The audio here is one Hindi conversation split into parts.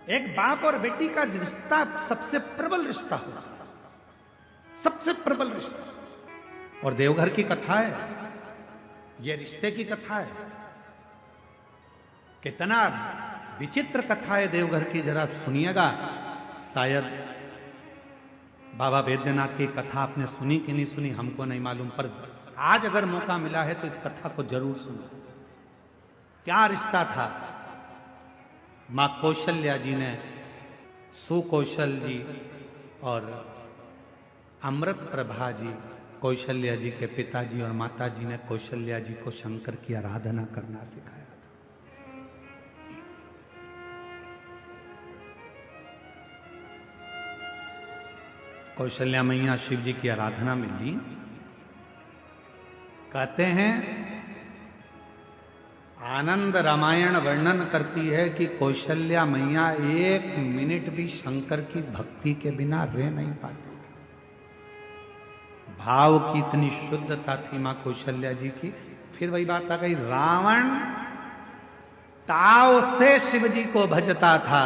एक बाप और बेटी का रिश्ता सबसे प्रबल रिश्ता होता है, सबसे प्रबल रिश्ता। और देवघर की कथा है, यह रिश्ते की कथा है। कितना विचित्र कथा है देवघर की, जरा सुनिएगा। शायद बाबा वैद्यनाथ की कथा आपने सुनी कि नहीं सुनी हमको नहीं मालूम, पर आज अगर मौका मिला है तो इस कथा को जरूर सुनो। क्या रिश्ता था? मां कौशल्या जी ने सुकौशल जी और अमृत प्रभा जी, कौशल्या जी के पिताजी और माता जी ने कौशल्या जी को शंकर की आराधना करना सिखाया था। कौशल्या मैया शिव जी की आराधना में ली। कहते हैं आनंद रामायण वर्णन करती है कि कौशल्या मैया 1 मिनट भी शंकर की भक्ति के बिना रह नहीं पाती थी। भाव की इतनी शुद्धता थी मां कौशल्या जी की। फिर वही बात आ गई, रावण ताव से शिव जी को भजता था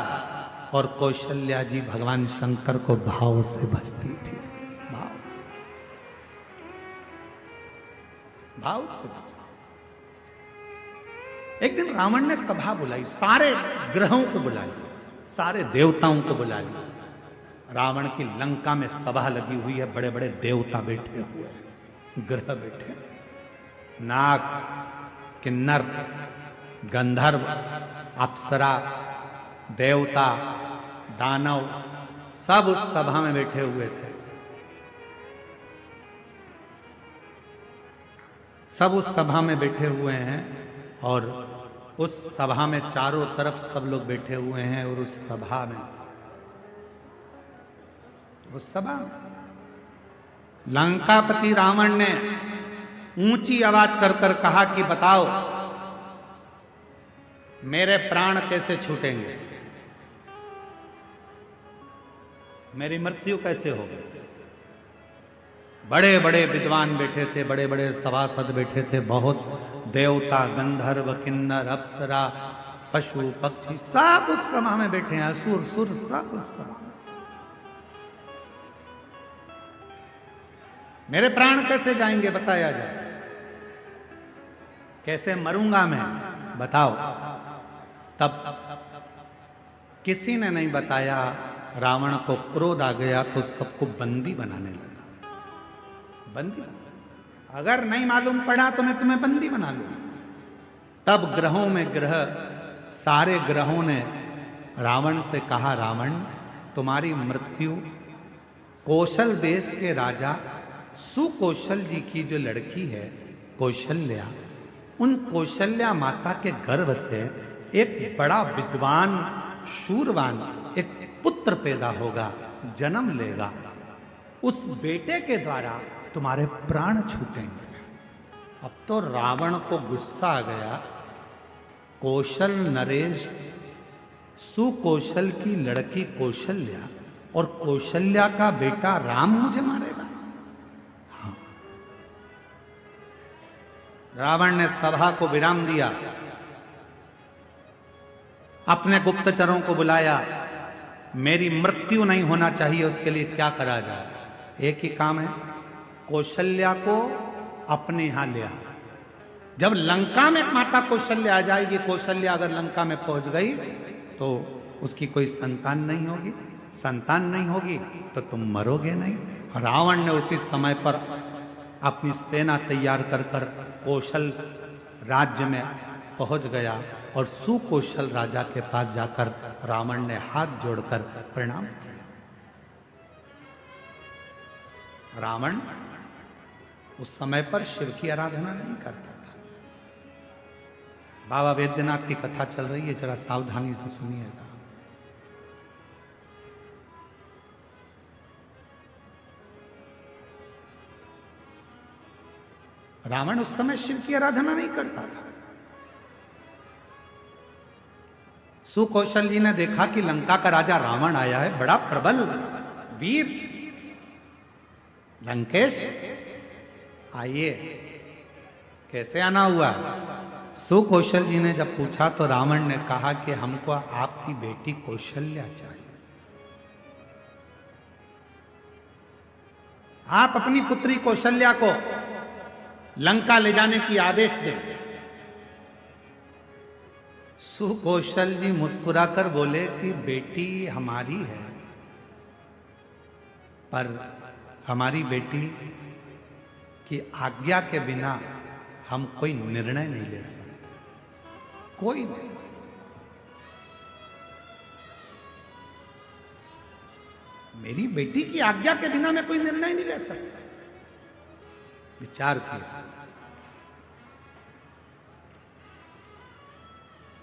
और कौशल्या जी भगवान शंकर को भाव से भजती थी। भाव से भजती। एक दिन रावण ने सभा बुलाई, सारे ग्रहों को बुला लिया, सारे देवताओं को बुला लिया। रावण की लंका में सभा लगी हुई है, बड़े बड़े देवता बैठे हुए हैं, ग्रह बैठे, नाग, किन्नर, गंधर्व, अप्सरा, देवता, दानव, सब उस सभा में बैठे हुए थे। सब उस सभा में बैठे हुए हैं और उस सभा में चारों तरफ सब लोग बैठे हुए हैं। और उस सभा में लंकापति रावण ने ऊंची आवाज कर कर कहा कि बताओ मेरे प्राण कैसे छूटेंगे, मेरी मृत्यु कैसे होगी। बड़े बड़े विद्वान बैठे थे, बड़े बड़े सभासद बैठे थे, बहुत देवता, गंधर्व, किन्नर, अप्सरा, पशु, पक्षी सब उस सभा में बैठे हैं, असुर, सुर सब उस सभा में। मेरे प्राण कैसे जाएंगे बताया जाए, कैसे मरूंगा मैं बताओ। तब किसी ने नहीं बताया। रावण को क्रोध आ गया तो सबको बंदी बनाने लगा। बंदी, अगर नहीं मालूम पड़ा तो मैं तुम्हें बंदी बना लूंगा। तब ग्रहों में ग्रह, सारे ग्रहों ने रावण से कहा, रावण तुम्हारी मृत्यु कौशल देश के राजा सुकौशल जी की जो लड़की है कौशल्या, उन कौशल्या माता के गर्भ से एक बड़ा विद्वान, शूरवान एक पुत्र पैदा होगा, जन्म लेगा। उस बेटे के द्वारा तुम्हारे प्राण छूटेंगे। अब तो रावण को गुस्सा आ गया। कौशल नरेश, सुकौशल की लड़की कौशल्या और कौशल्या का बेटा राम मुझे मारेगा। हाँ, रावण ने सभा को विराम दिया, अपने गुप्तचरों को बुलाया। मेरी मृत्यु नहीं होना चाहिए, उसके लिए क्या करा जाए। एक ही काम है, कौशल्या को अपने यहां ले आ। जब लंका में माता कौशल्या आ जाएगी, कौशल्या अगर लंका में पहुंच गई तो उसकी कोई संतान नहीं होगी। संतान नहीं होगी तो तुम मरोगे नहीं। रावण ने उसी समय पर अपनी सेना तैयार कर कर कौशल राज्य में पहुंच गया और सुकौशल राजा के पास जाकर रावण ने हाथ जोड़कर प्रणाम किया। रावण उस समय पर शिव की आराधना नहीं करता था। बाबा वैद्यनाथ की कथा चल रही है, जरा सावधानी से सुनिएगा। रावण उस समय शिव की आराधना नहीं करता था। सुकौशल जी ने देखा कि लंका का राजा रावण आया है, बड़ा प्रबल वीर। लंकेश आइए। कैसे आना हुआ? सुकौशल जी ने जब पूछा तो रावण ने कहा कि हमको आपकी बेटी कौशल्या चाहिए। आप अपनी पुत्री कौशल्या को लंका ले जाने की आदेश दें। सुकौशल जी मुस्कुराकर बोले कि बेटी हमारी है, पर हमारी बेटी की आज्ञा के बिना हम कोई निर्णय नहीं ले सकते, कोई नहीं। मेरी बेटी की आज्ञा के बिना मैं कोई निर्णय नहीं ले सकता। विचार किया।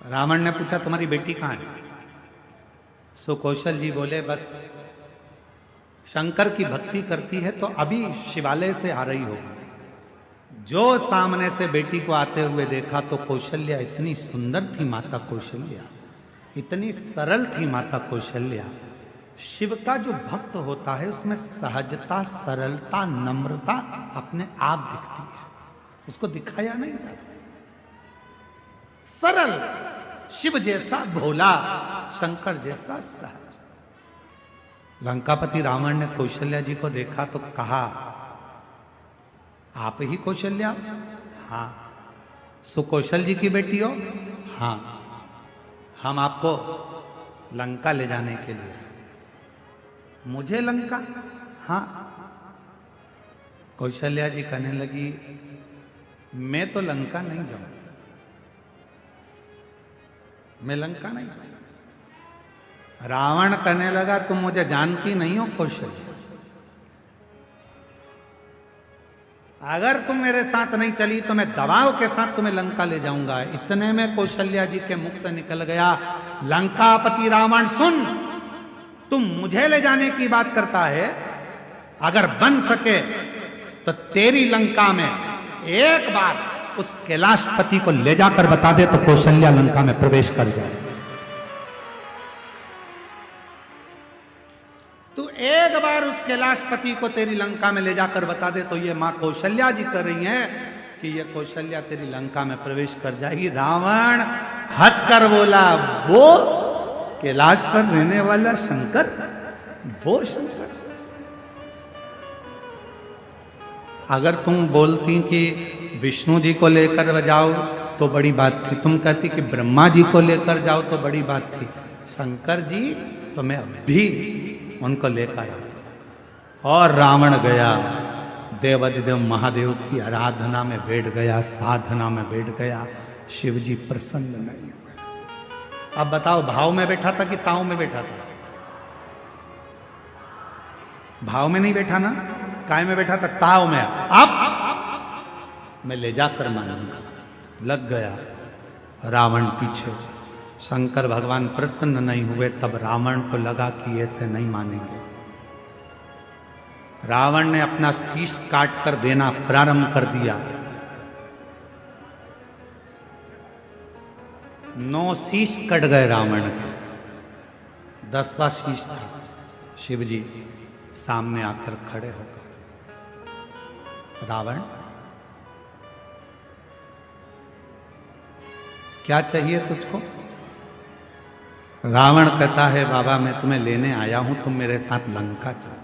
रावण ने पूछा तुम्हारी बेटी कहां है? सुकौशल जी बोले बस शंकर की भक्ति करती है तो अभी शिवालय से आ रही होगी। जो सामने से बेटी को आते हुए देखा तो कौशल्या इतनी सुंदर थी, माता कौशल्या इतनी सरल थी। माता कौशल्या, शिव का जो भक्त होता है उसमें सहजता, सरलता, नम्रता अपने आप दिखती है, उसको दिखाया नहीं जाता। सरल, शिव जैसा भोला, शंकर जैसा सहज। लंकापति रावण ने कौशल्या जी को देखा तो कहा आप ही कौशल्या? हाँ। सुकौशल जी की बेटी हो? हाँ। हम आपको लंका ले जाने के लिए। मुझे लंका? हाँ। कौशल्या जी कहने लगी मैं तो लंका नहीं जाऊं, मैं लंका नहीं जाऊं। रावण कहने लगा तुम मुझे जानती नहीं हो कौशल्या, अगर तुम मेरे साथ नहीं चली तो मैं दबाव के साथ तुम्हें लंका ले जाऊंगा। इतने में कौशल्या जी के मुख से निकल गया लंकापति रावण सुन, तुम मुझे ले जाने की बात करता है, अगर बन सके तो तेरी लंका में एक बार उस कैलाशपति को ले जाकर बता दे तो कौशल्या लंका में प्रवेश कर जाए। तू एक बार उस कैलाशपति को तेरी लंका में ले जाकर बता दे तो ये मां कौशल्या जी कर रही हैं कि ये कौशल्या तेरी लंका में प्रवेश कर जाएगी। रावण हंसकर बोला वो कैलाश पर रहने वाला शंकर, वो शंकर। अगर तुम बोलती कि विष्णु जी को लेकर जाओ तो बड़ी बात थी, तुम कहती कि ब्रह्मा जी को लेकर जाओ तो बड़ी बात थी, शंकर जी तो मैं अभी उनको लेकर आ। और रावण गया देवाधिदेव महादेव की आराधना में बैठ गया, साधना में बैठ गया। शिव जी प्रसन्न नहीं हुए। अब बताओ भाव में बैठा था कि ताव में बैठा था? भाव में नहीं बैठा ना, काय में बैठा था? ताव में। अब मैं ले जाकर मानूंगा। लग गया रावण पीछे। शंकर भगवान प्रसन्न नहीं हुए। तब रावण को लगा कि ऐसे नहीं मानेंगे। रावण ने अपना शीश काट कर देना प्रारंभ कर दिया। 9 शीश कट गए रावण के। 10वां शीश था। शिव जी सामने आकर खड़े हो गए। रावण क्या चाहिए तुझको? रावण कहता है बाबा मैं तुम्हें लेने आया हूं, तुम मेरे साथ लंका चलो।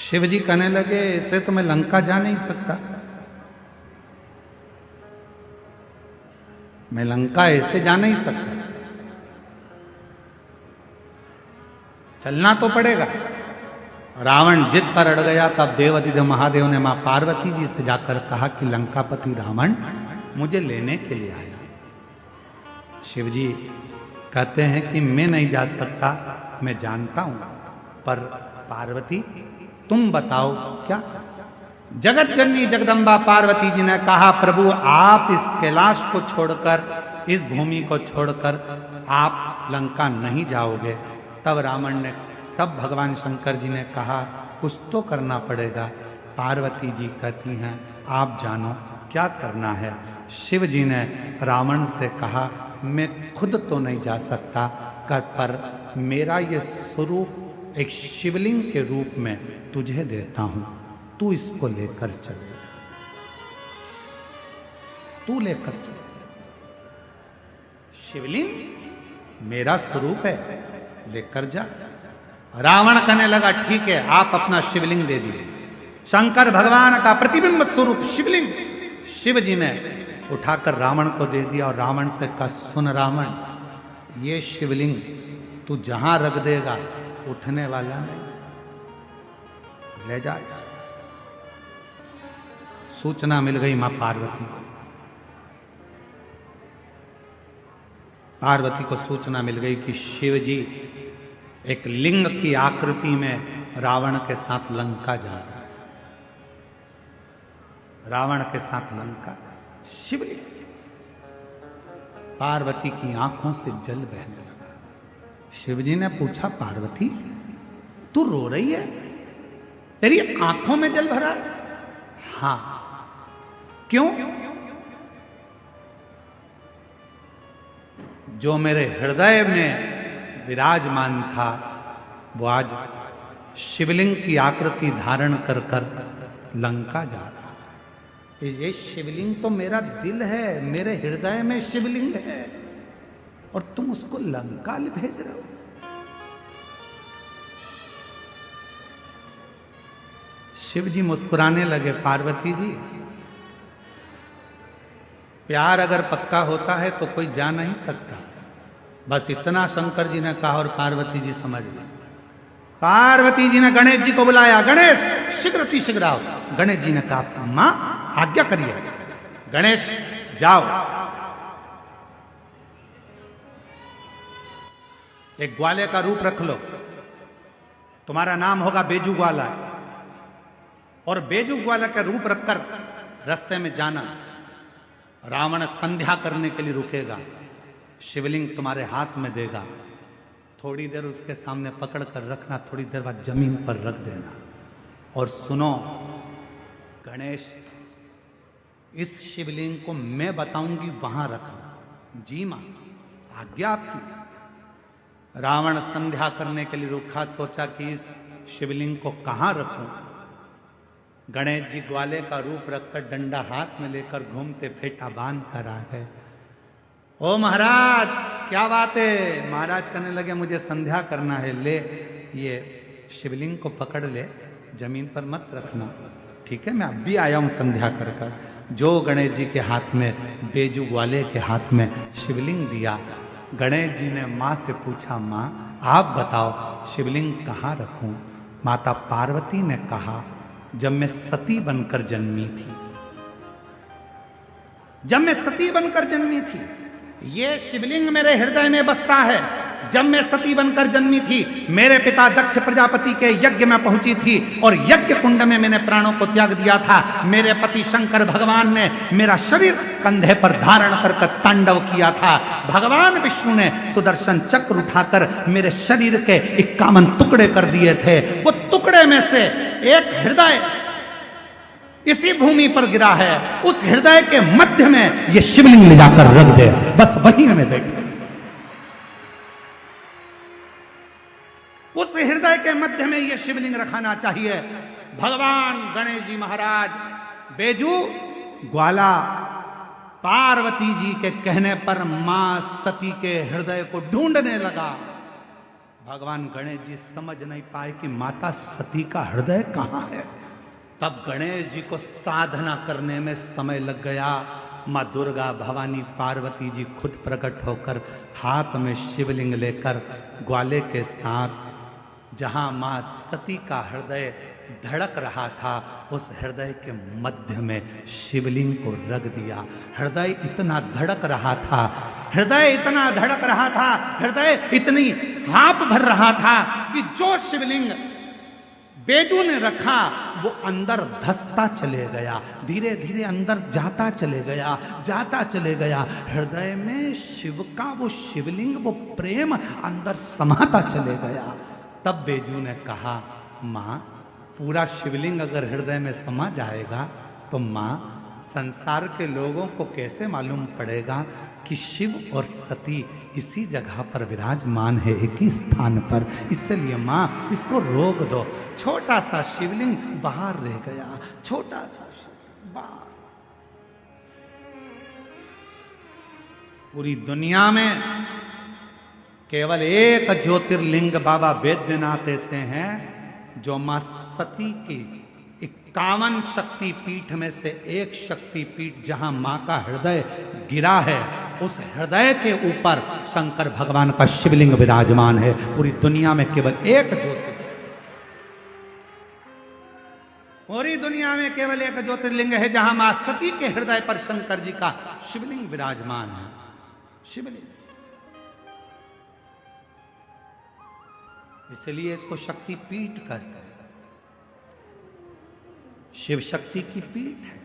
शिव जी कहने लगे ऐसे तो मैं लंका जा नहीं सकता, मैं लंका ऐसे जा नहीं सकता, चलना तो पड़ेगा। रावण जिद पर अड़ गया। तब देवाधिदेव महादेव ने मां पार्वती जी से जाकर कहा कि लंकापति रावण मुझे लेने के लिए आया। शिव जी कहते हैं कि मैं नहीं जा सकता, मैं जानता हूं, पर पार्वती तुम बताओ क्या? जगत जननी जगदम्बा पार्वती जी ने कहा प्रभु आप इस कैलाश को छोड़कर, इस भूमि को छोड़कर आप लंका नहीं जाओगे। तब भगवान शंकर जी ने कहा कुछ तो करना पड़ेगा। पार्वती जी कहती हैं आप जानो क्या करना है। शिव जी ने रावण से कहा मैं खुद तो नहीं जा सकता, पर मेरा ये स्वरूप एक शिवलिंग के रूप में तुझे देता हूं, तू इसको लेकर चल जा, तू लेकर चल। शिवलिंग मेरा स्वरूप है, लेकर जा। रावण कहने लगा ठीक है, आप अपना शिवलिंग दे दीजिए। शंकर भगवान का प्रतिबिंब स्वरूप शिवलिंग शिव जी ने उठाकर रावण को दे दिया और रावण से कहा, सुन रावण, ये शिवलिंग तू जहां रख देगा उठने वाला नहीं, ले जा इसको। सूचना मिल गई मां पार्वती को। पार्वती को सूचना मिल गई कि शिव जी एक लिंग की आकृति में रावण के साथ लंका जा रहा है। रावण के साथ लंका, शिवलिंग। पार्वती की आंखों से जल बहने लगा। शिवजी ने पूछा, पार्वती तू रो रही है, तेरी आंखों में जल भरा है? हां। क्यों? जो मेरे हृदय में विराजमान था वो आज शिवलिंग की आकृति धारण कर कर लंका जा रहा है। ये शिवलिंग तो मेरा दिल है, मेरे हृदय में शिवलिंग है, और तुम उसको लंका भेज रहे हो। शिव जी मुस्कुराने लगे, पार्वती जी, प्यार अगर पक्का होता है तो कोई जा नहीं सकता। बस इतना शंकर जी ने कहा और पार्वती जी समझ गई। पार्वती जी ने गणेश जी को बुलाया, गणेश शीघ्र आओ। गणेश जी ने कहा, मां आज्ञा करिए। गणेश जाओ, एक ग्वाले का रूप रख लो, तुम्हारा नाम होगा बेजू ग्वाला, और बेजू ग्वाला का रूप रखकर रास्ते में जाना। रावण संध्या करने के लिए रुकेगा, शिवलिंग तुम्हारे हाथ में देगा, थोड़ी देर उसके सामने पकड़ कर रखना, थोड़ी देर बाद जमीन पर रख देना। और सुनो गणेश, इस शिवलिंग को मैं बताऊंगी वहां रखना। जी मां, आज्ञा आपकी। रावण संध्या करने के लिए रुका, सोचा कि इस शिवलिंग को कहां रखूं। गणेश जी ग्वाले का रूप रखकर डंडा हाथ में लेकर घूमते फेटा बांध कर आ गए। ओ महाराज क्या बात है? महाराज कहने लगे, मुझे संध्या करना है, ले ये शिवलिंग को पकड़ ले, जमीन पर मत रखना। ठीक है, मैं अब भी आया हूं संध्या कर कर। जो गणेश जी के हाथ में, बेजू ग्वाले के हाथ में शिवलिंग दिया, गणेश जी ने मां से पूछा, मां आप बताओ शिवलिंग कहाँ रखूं? माता पार्वती ने कहा, जब मैं सती बनकर जन्मी थी, जब मैं सती बनकर जन्मी थी, ये शिवलिंग मेरे हृदय में बसता है। जब मैं सती बनकर जन्मी थी, मेरे पिता दक्ष प्रजापति के यज्ञ में पहुंची थी और यज्ञ कुंड में मैंने प्राणों को त्याग दिया था। मेरे पति शंकर भगवान ने मेरा शरीर कंधे पर धारण कर तांडव किया था। भगवान विष्णु ने सुदर्शन चक्र उठाकर मेरे शरीर के 51 टुकड़े कर दिए थे। वो टुकड़े में से एक हृदय इसी भूमि पर गिरा है, उस हृदय के मध्य में ये शिवलिंग ले जाकर रख दे, बस वहीं हमें बैठे। उस हृदय के मध्य में ये शिवलिंग रखाना चाहिए। भगवान गणेश जी महाराज बेजू ग्वाला पार्वती जी के कहने पर मां सती के हृदय को ढूंढने लगा। भगवान गणेश जी समझ नहीं पाए कि माता सती का हृदय कहां है। तब गणेश जी को साधना करने में समय लग गया। मां दुर्गा भवानी पार्वती जी खुद प्रकट होकर हाथ में शिवलिंग लेकर ग्वाले के साथ जहां मां सती का हृदय धड़क रहा था, उस हृदय के मध्य में शिवलिंग को रख दिया। हृदय इतना धड़क रहा था, हृदय इतना धड़क रहा था, हृदय इतनी भाप भर रहा था कि जो शिवलिंग बेजू ने रखा वो अंदर धसता चले गया, धीरे धीरे अंदर जाता चले गया, जाता चले गया। हृदय में शिव का वो शिवलिंग, वो प्रेम अंदर समाता चले गया। तब बेजू ने कहा, मां पूरा शिवलिंग अगर हृदय में समा जाएगा तो मां संसार के लोगों को कैसे मालूम पड़ेगा कि शिव और सती इसी जगह पर विराजमान है, एक ही स्थान पर, इसलिए मां इसको रोक दो। छोटा सा शिवलिंग बाहर रह गया, छोटा सा शिवलिंग बाहर। पूरी दुनिया में केवल एक ज्योतिर्लिंग बाबा बैद्यनाथ ऐसे हैं जो मां सती की 51 शक्तिपीठ में से एक शक्तिपीठ जहां मां का हृदय गिरा है, उस हृदय के ऊपर शंकर भगवान का शिवलिंग विराजमान है। पूरी दुनिया में केवल एक ज्योतिर्लिंग, पूरी दुनिया में केवल एक ज्योतिर्लिंग है जहां मां सती के हृदय पर शंकर जी का शिवलिंग विराजमान है। शिवलिंग, इसलिए इसको शक्तिपीठ कहते हैं। शिव शक्ति की पीठ है।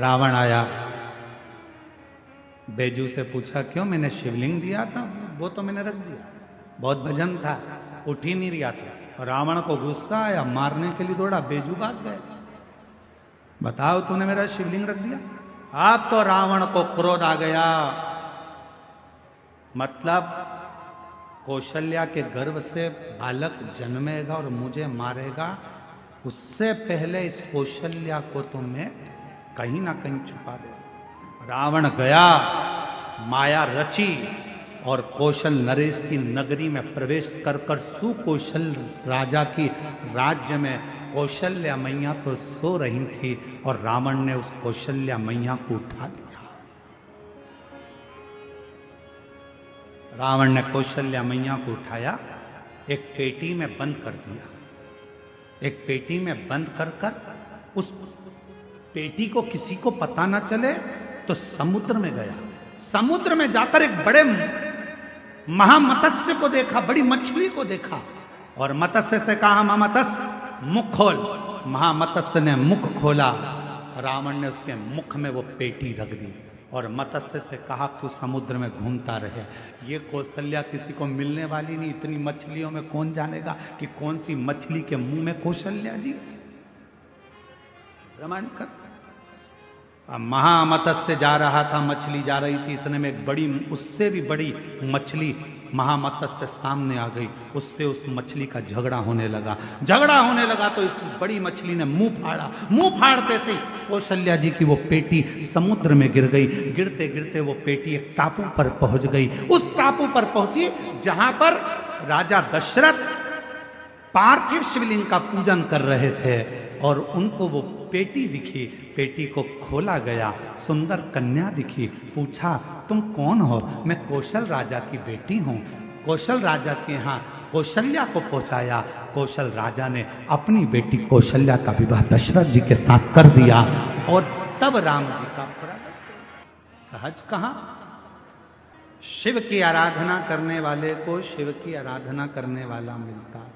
रावण आया, बैजू से पूछा क्यों, मैंने शिवलिंग दिया था, वो तो मैंने रख दिया, बहुत भजन था, उठ ही नहीं रहा था। रावण को गुस्सा आया, मारने के लिए दौड़ा, बैजू भाग गए। बताओ तूने मेरा शिवलिंग रख दिया। अब तो रावण को क्रोध आ गया, मतलब कौशल्या के गर्भ से बालक जन्मेगा और मुझे मारेगा, उससे पहले इस कौशल्या को तो मैं कहीं ना कहीं छुपा दे। रावण गया, माया रची और कौशल नरेश की नगरी में प्रवेश कर कर सुकौशल राजा की राज्य में कौशल्या मैया तो सो रही थी और रावण ने उस कौशल्या मैया को उठा लिया। रावण ने कौशल्या मैया को उठाया, एक पेटी में बंद कर दिया। एक पेटी में बंद कर कर उस पेटी को किसी को पता ना चले तो समुद्र में गया। समुद्र में जाकर एक बड़े महामत्स्य को देखा, बड़ी मछली को देखा और मत्स्य से कहा, महामत्स्य मुख खोल। महामत्स्य ने मुख खोला, रावण ने उसके मुख में वो पेटी रख दी और मत्स्य से कहा तू समुद्र में घूमता रहे। ये कौशल्या किसी को मिलने वाली नहीं, इतनी मछलियों में कौन जानेगा कि कौन सी मछली के मुंह में कौशल्या जी। रामायण कर। महामत्स्य जा रहा था, मछली जा रही थी, इतने में एक बड़ी, उससे भी बड़ी मछली महामत्स्य सामने आ गई। उससे उस मछली का झगड़ा होने लगा। झगड़ा होने लगा तो इस बड़ी मछली ने मुंह फाड़ा। मुंह फाड़ते से कौशल्या जी की वो पेटी समुद्र में गिर गई। गिरते गिरते वो पेटी एक टापू पर पहुंच गई। उस टापू पर पहुंची जहां पर राजा दशरथ पार्थिव शिवलिंग का पूजन कर रहे थे और उनको वो पेटी दिखी। पेटी को खोला गया, सुंदर कन्या दिखी। पूछा तुम कौन हो? मैं कौशल राजा की बेटी हूं। कौशल राजा के यहाँ कौशल्या को पहुंचाया। कौशल राजा ने अपनी बेटी कौशल्या का विवाह दशरथ जी के साथ कर दिया और तब राम जी का सहज कहा। शिव की आराधना करने वाले को शिव की आराधना करने वाला मिलता,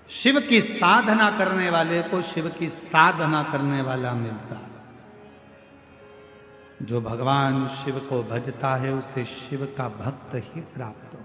शिव की साधना करने वाले को शिव की साधना करने वाला मिलता। जो भगवान शिव को भजता है उसे शिव का भक्त ही प्राप्त